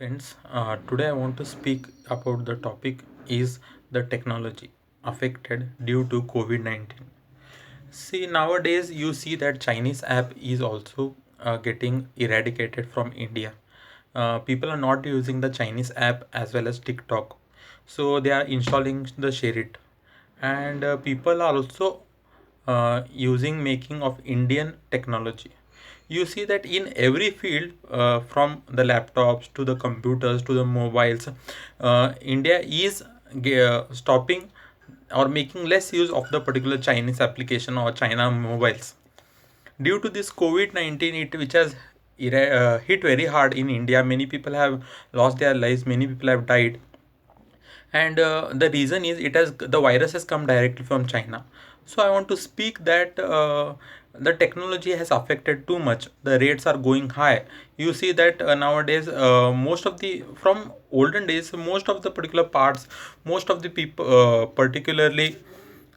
Friends, today I want to speak about the topic is the technology affected due to COVID-19. See, nowadays you see that Chinese app is also getting eradicated from India. People are not using the Chinese app as well as TikTok, so they are installing the Sherit, and people are also using making of Indian technology. You see that in every field, from the laptops to the computers to the mobiles, India is stopping or making less use of the particular Chinese application or China mobiles. Due to this COVID-19, which has hit very hard in India, many people have lost their lives, many people have died, and the reason is the virus has come directly from China. So I want to speak that the technology has affected too much. The rates are going high. You see that nowadays, most of the from olden days, most of the particular parts, most of the people, particularly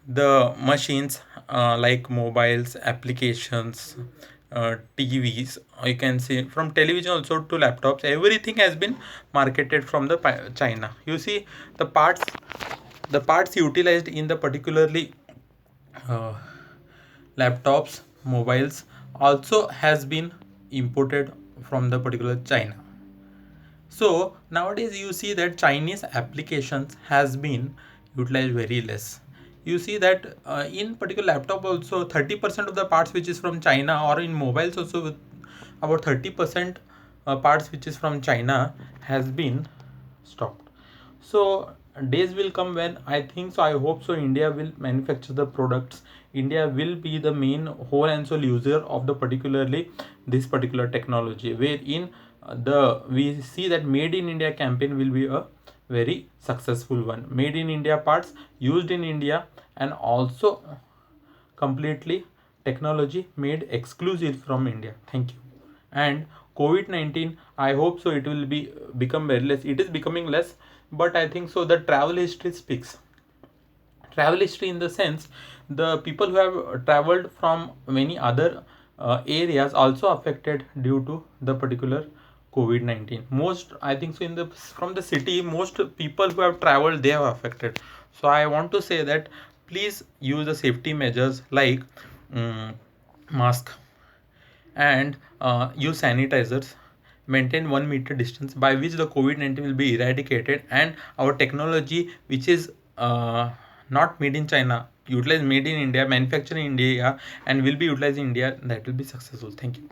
the machines, like mobiles, applications, TVs, you can see from television also to laptops, everything has been marketed from the China. You see the parts utilized in the particularly uh, laptops, mobiles also has been imported from the particular China. So nowadays you see that Chinese applications has been utilized very less. You see that in particular laptop also 30% of the parts which is from China, or in mobiles also with about 30% parts which is from China has been stopped. So days will come when I think so, I hope so, India will manufacture the products. India will be the main whole and sole user of the particularly this particular technology, wherein the we see that made in India campaign will be a very successful one. Made in India parts used in India, and also completely technology made exclusive from India. Thank you. And COVID-19, I hope so it will become very less. It is becoming less, but I think so the travel history speaks. Travel history in the sense, the people who have traveled from many other areas also affected due to the particular COVID-19. Most, I think so, in the from the city, most people who have traveled, they have affected. So I want to say that please use the safety measures like mask, and use sanitizers, maintain 1 meter distance, by which the COVID-19 will be eradicated, and our technology which is not made in China, utilized made in India, manufactured in India, and will be utilized in India, that will be successful. Thank you.